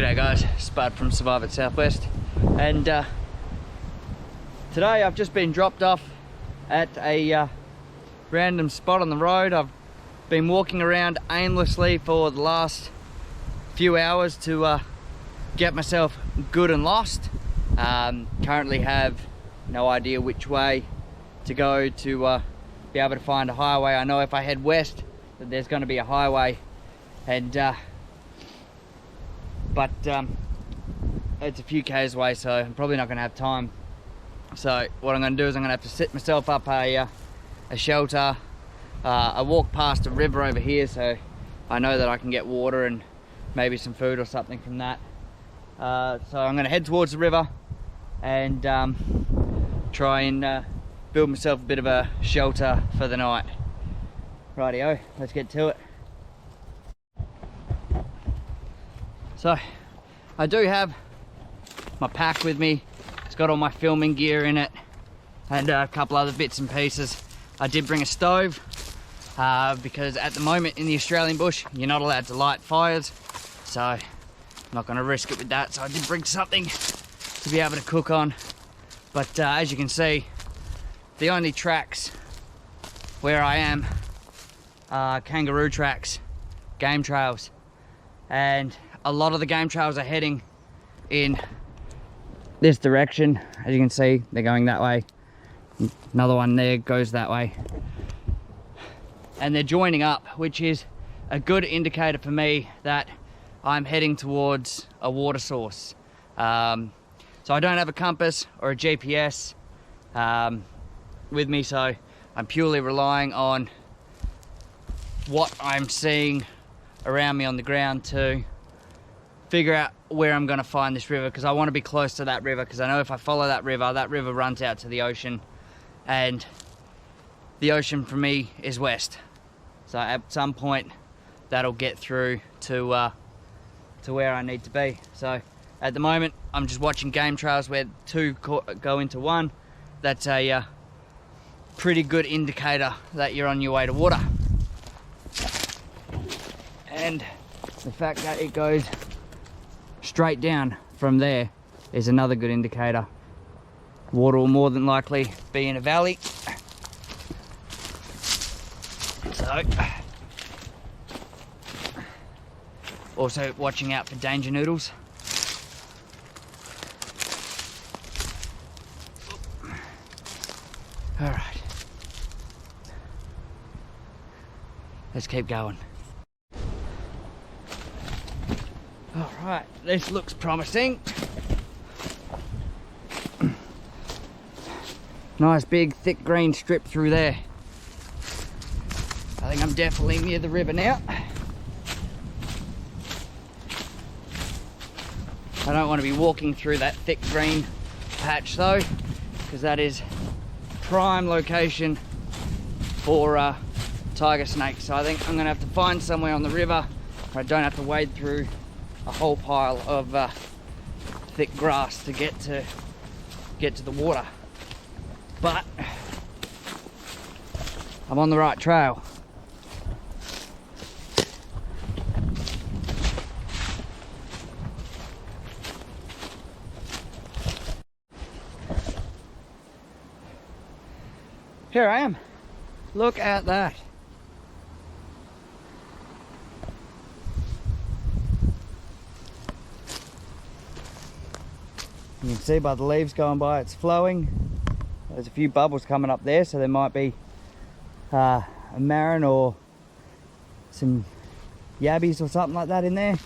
G'day guys, Spud from Survive at Southwest, and today I've just been dropped off at a random spot on the road. I've been walking around aimlessly for the last few hours to get myself good and lost. Currently have no idea which way to go to be able to find a highway. I know if I head west that there's going to be a highway, and but it's a few k's away, so I'm probably not going to have time. So what I'm going to do is I'm going to have to set myself up a shelter. I walk past a river over here, so I know that I can get water and maybe some food or something from that. So I'm going to head towards the river and try and build myself a bit of a shelter for the night. Rightio, let's get to it. So I do have my pack with me. It's got all my filming gear in it and a couple other bits and pieces. I did bring a stove because at the moment in the Australian bush you're not allowed to light fires, so I'm not going to risk it with that. So I did bring something to be able to cook on, but as you can see, the only tracks where I am are kangaroo tracks, game trails, and a lot of the game trails are heading in this direction. As you can see, they're going that way. Another one there goes that way. And they're joining up, which is a good indicator for me that I'm heading towards a water source. So I don't have a compass or a GPS with me, so I'm purely relying on what I'm seeing around me on the ground to figure out where I'm going to find this river, because I want to be close to that river, because I know if I follow that river runs out to the ocean, and the ocean for me is west. So at some point that'll get through to where I need to be. So at the moment I'm just watching game trails where two go into one. That's a pretty good indicator that you're on your way to water. And the fact that it goes straight down from there is another good indicator. Water will more than likely be in a valley. So, also watching out for danger noodles. All right, let's keep going. All right, this looks promising. Nice big thick green strip through there. I think I'm definitely near the river now. I don't want to be walking through that thick green patch though, because that is prime location for tiger snakes. So I think I'm going to have to find somewhere on the river where I don't have to wade through a whole pile of thick grass to get to the water. But I'm on the right trail. Here I am. Look at that. You can see by the leaves going by, it's flowing. There's a few bubbles coming up there, so there might be a marron or some yabbies or something like that in there.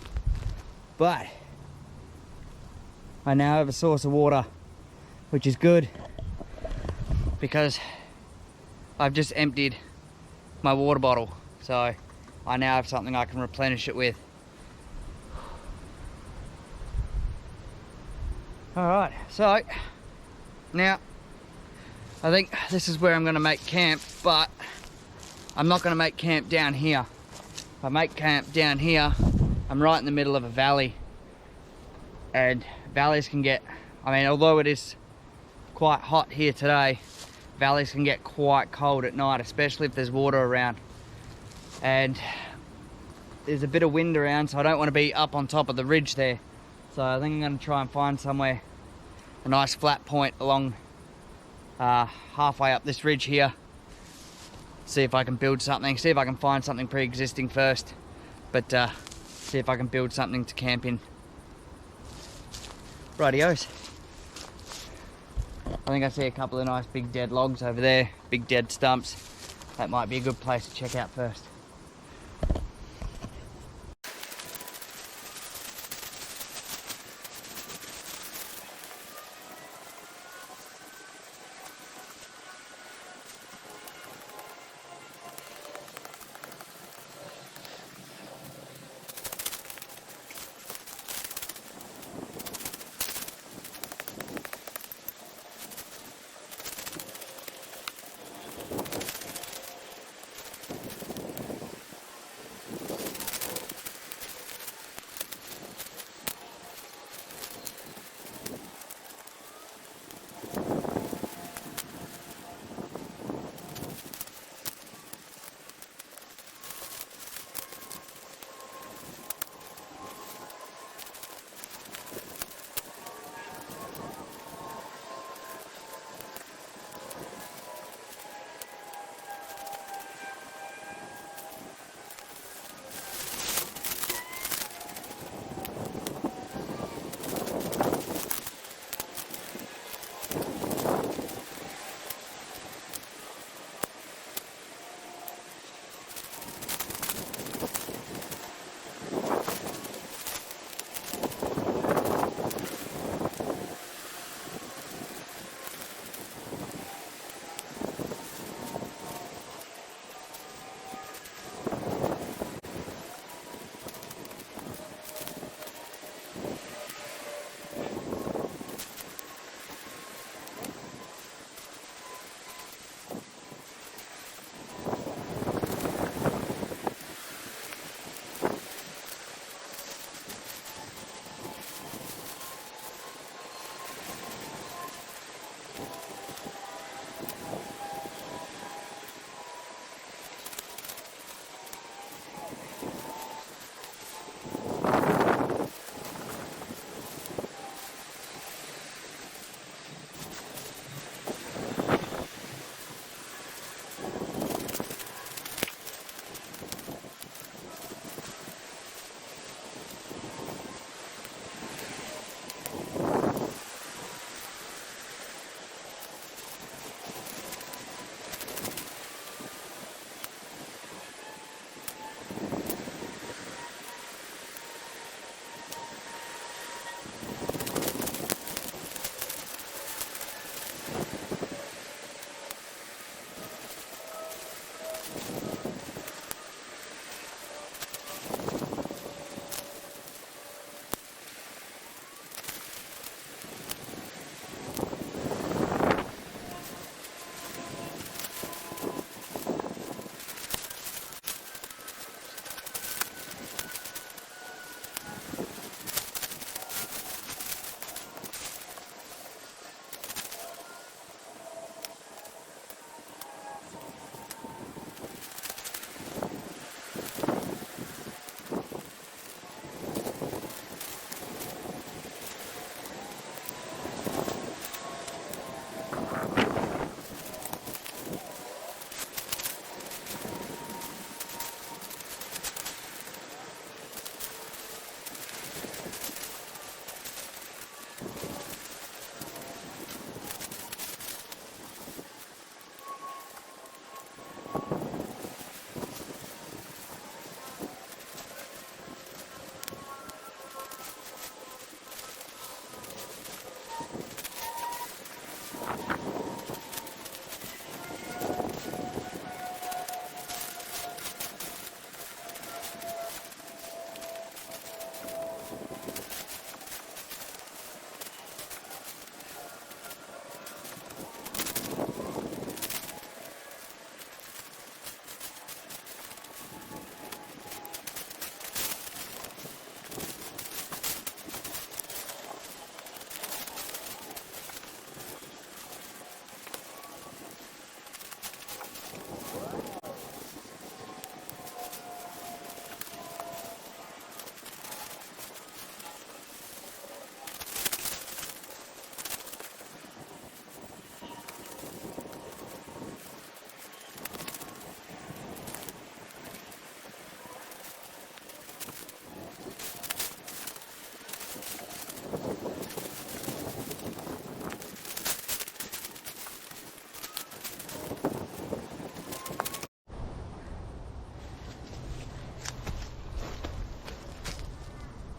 But I now have a source of water, which is good, because I've just emptied my water bottle, so I now have something I can replenish it with. Alright, so now I think this is where I'm going to make camp, but I'm not going to make camp down here. If I make camp down here, I'm right in the middle of a valley, and valleys can get, I mean, although it is quite hot here today, valleys can get quite cold at night, especially if there's water around. And there's a bit of wind around, so I don't want to be up on top of the ridge there. So I think I'm going to try and find somewhere, a nice flat point along halfway up this ridge here. See if I can build something, see if I can find something pre-existing first, but see if I can build something to camp in. Righty-os. I think I see a couple of nice big dead logs over there, big dead stumps. That might be a good place to check out first.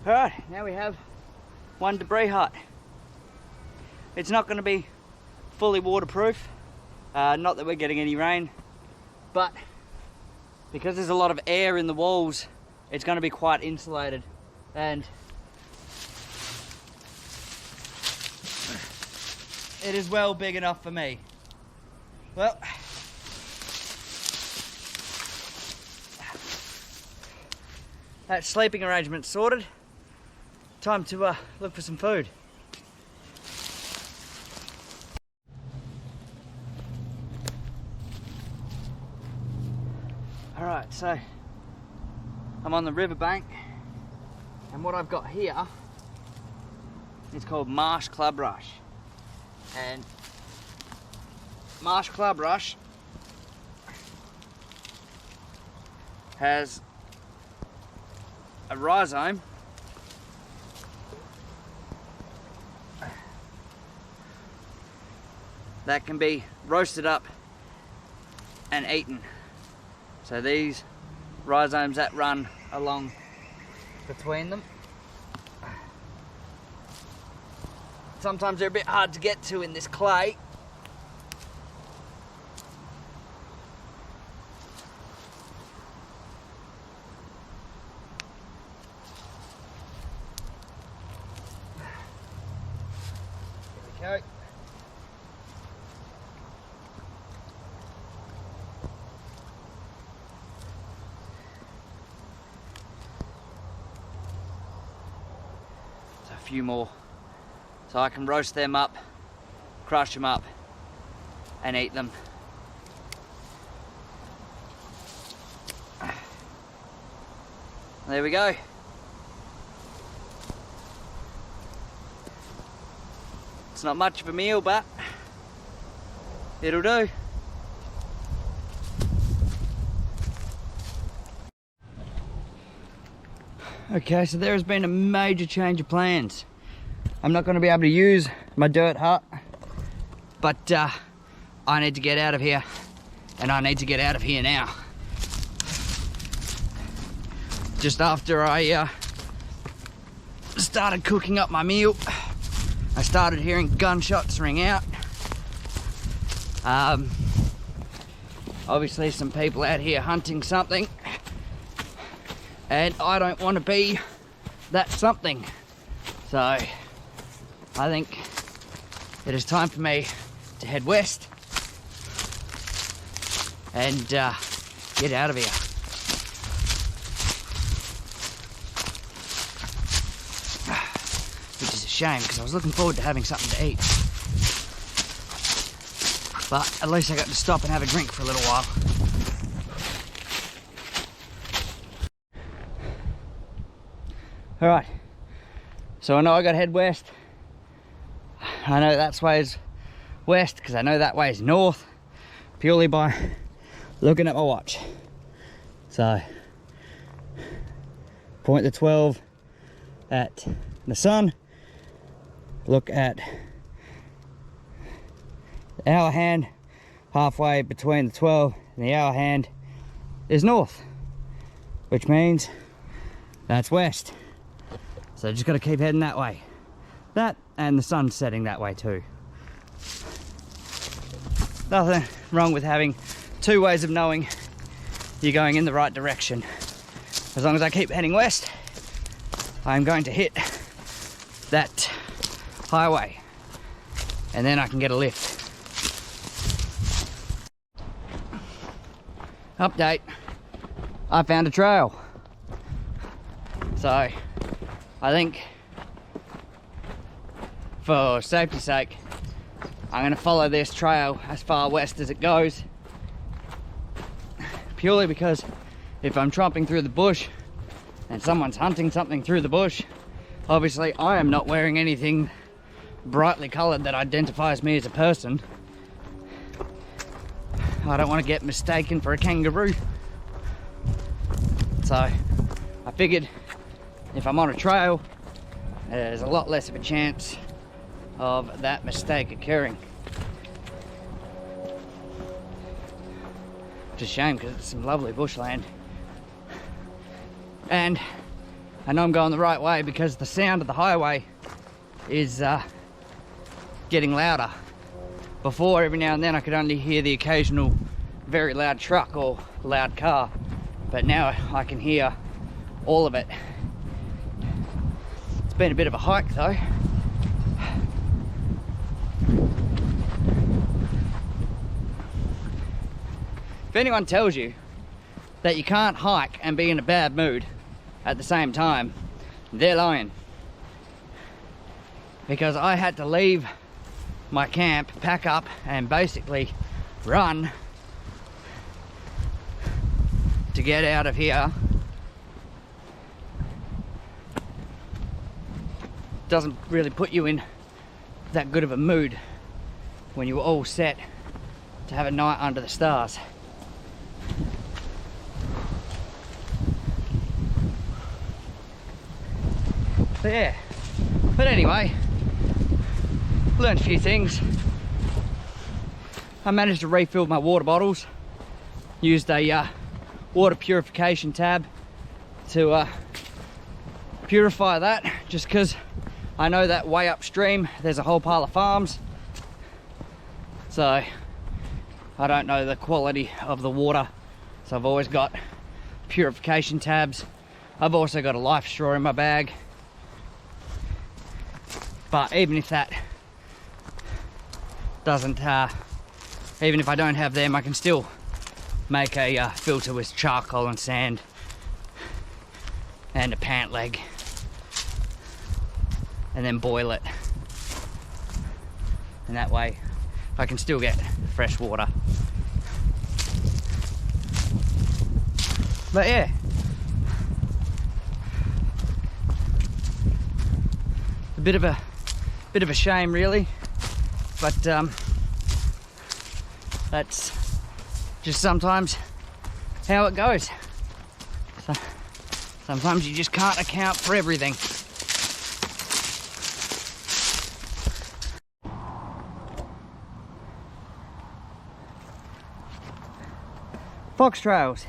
Alright, now we have one debris hut. It's not going to be fully waterproof, not that we're getting any rain, but because there's a lot of air in the walls, it's going to be quite insulated, and it is well big enough for me. Well, that sleeping arrangement sorted. Time to look for some food. Alright, so I'm on the riverbank, and what I've got here is called marsh club rush. And marsh club rush has a rhizome that can be roasted up and eaten. So these rhizomes that run along between them, sometimes they're a bit hard to get to in this clay. Here we go. A few more, so I can roast them up, crush them up, and eat them. There we go. It's not much of a meal, but it'll do. Okay, so there has been a major change of plans. I'm not going to be able to use my dirt hut, but I need to get out of here, and I need to get out of here now. Just after I started cooking up my meal, I started hearing gunshots ring out. Obviously some people out here hunting something, and I don't want to be that something. So I think it is time for me to head west and get out of here. Which is a shame, because I was looking forward to having something to eat. But at least I got to stop and have a drink for a little while. Alright, so I know I got to head west. I know that way is west because I know that way is north, purely by looking at my watch. So, point the 12 at the sun, look at the hour hand, halfway between the 12 and the hour hand is north, which means that's west. So just got to keep heading that way. That, and the sun's setting that way too. Nothing wrong with having two ways of knowing you're going in the right direction. As long as I keep heading west, I'm going to hit that highway, and then I can get a lift. Update, I found a trail. So I think for safety's sake, I'm going to follow this trail as far west as it goes, purely because if I'm tromping through the bush and someone's hunting something through the bush, obviously I am not wearing anything brightly coloured that identifies me as a person. I don't want to get mistaken for a kangaroo. So I figured if I'm on a trail, there's a lot less of a chance of that mistake occurring. It's a shame because it's some lovely bushland. And I know I'm going the right way because the sound of the highway is getting louder. Before, every now and then I could only hear the occasional very loud truck or loud car, but now I can hear all of it. It's been a bit of a hike though. If anyone tells you that you can't hike and be in a bad mood at the same time, they're lying. Because I had to leave my camp, pack up, and basically run to get out of here. Doesn't really put you in that good of a mood when you're all set to have a night under the stars. But yeah, but anyway, learned a few things. I managed to refill my water bottles, used a water purification tab to purify that, just because I know that way upstream there's a whole pile of farms, so I don't know the quality of the water, so I've always got purification tabs. I've also got a life straw in my bag. But even if that doesn't, even if I don't have them, I can still make a filter with charcoal and sand and a pant leg, and then boil it. And that way I can still get fresh water. But yeah. A bit of a shame really, but that's just sometimes how it goes. So sometimes you just can't account for everything. Fox trails.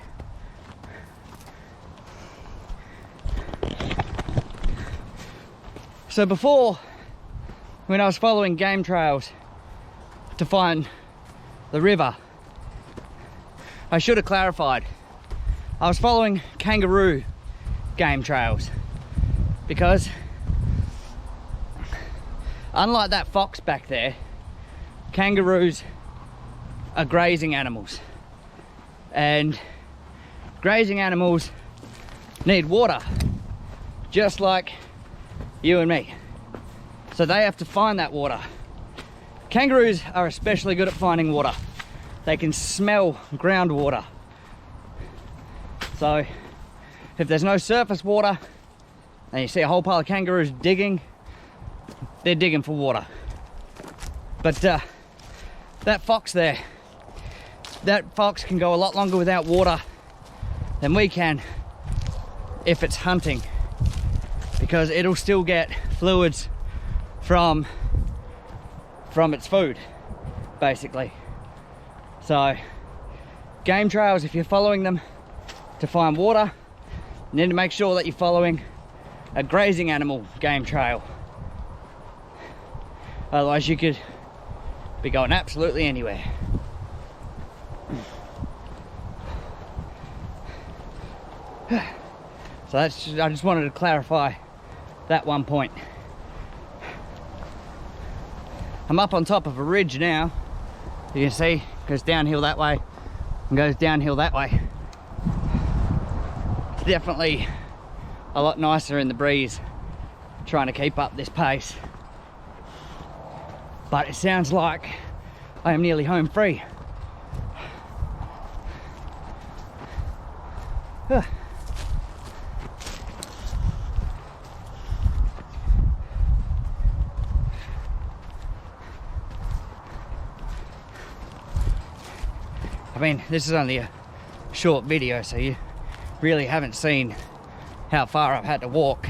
So before, when I was following game trails to find the river, I should have clarified. I was following kangaroo game trails because unlike that fox back there, kangaroos are grazing animals, and grazing animals need water just like you and me. So they have to find that water. Kangaroos are especially good at finding water. They can smell groundwater. So if there's no surface water and you see a whole pile of kangaroos digging, they're digging for water. But that fox there, that fox can go a lot longer without water than we can if it's hunting, because it'll still get fluids from its food, basically. So game trails, if you're following them to find water, you need to make sure that you're following a grazing animal game trail. Otherwise you could be going absolutely anywhere. So I just wanted to clarify that one point. I'm up on top of a ridge now. You can see it goes downhill that way and goes downhill that way. It's definitely a lot nicer in the breeze trying to keep up this pace. But it sounds like I am nearly home free. I mean, this is only a short video, so you really haven't seen how far I've had to walk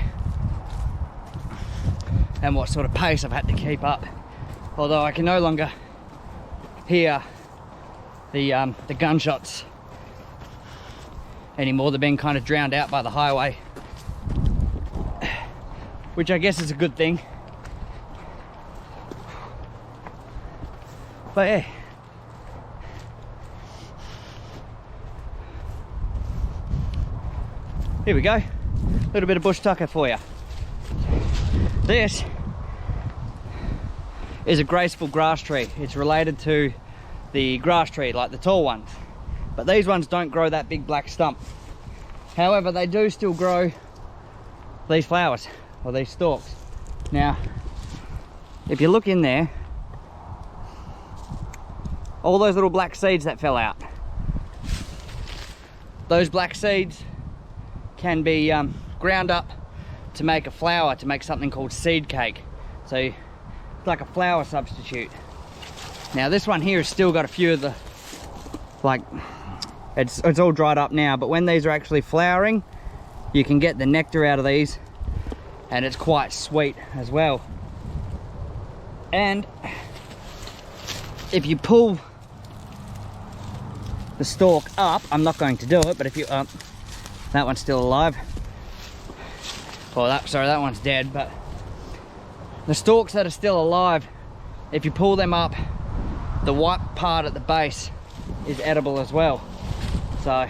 and what sort of pace I've had to keep up. Although I can no longer hear the gunshots anymore. They're being kind of drowned out by the highway. which I guess is a good thing. But yeah. Here we go. A little bit of bush tucker for you. This is a graceful grass tree. It's related to the grass tree, like the tall ones. But these ones don't grow that big black stump. However, they do still grow these flowers, or these stalks. Now, if you look in there, all those little black seeds that fell out, those black seeds can be ground up to make a flour, to make something called seed cake. So it's like a flour substitute. Now this one here has still got a few of the, like, it's all dried up now, but when these are actually flowering, you can get the nectar out of these, and it's quite sweet as well. And if you pull the stalk up, I'm not going to do it, but if you that one's still alive. Oh, that one's dead, but the stalks that are still alive, if you pull them up, the white part at the base is edible as well. So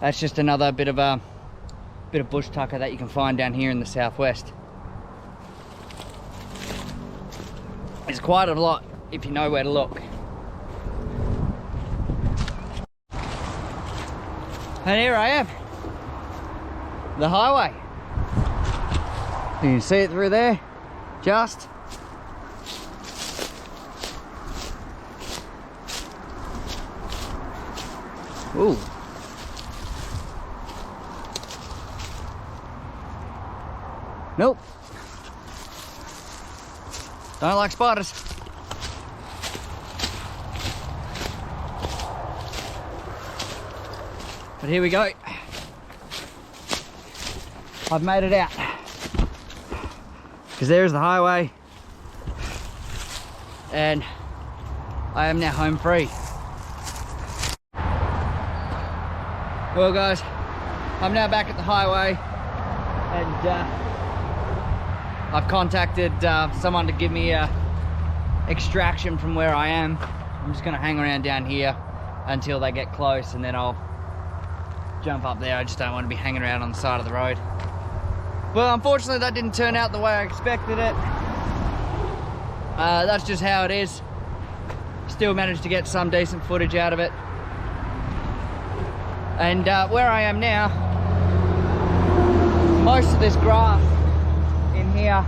that's just another bit of bush tucker that you can find down here in the southwest. It's quite a lot if you know where to look. And here I am, the highway. You can see it through there, just. Ooh. Nope. Don't like spiders. But here we go. I've made it out. Because there's the highway. And I am now home free. Well guys, I'm now back at the highway, and I've contacted someone to give me a extraction from where I am. I'm just gonna hang around down here until they get close, and then I'll jump up there. I just don't want to be hanging around on the side of the road. Well, unfortunately that didn't turn out the way I expected it. That's just how it is. Still managed to get some decent footage out of it. And where I am now, most of this grass in here,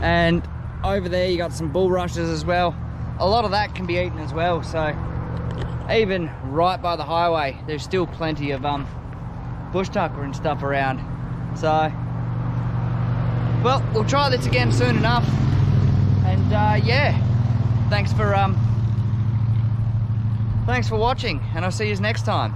and over there you got some bulrushes as well. A lot of that can be eaten as well, so even right by the highway, there's still plenty of bush tucker and stuff around. So, well, we'll try this again soon enough. And yeah, thanks for watching, and I'll see you next time.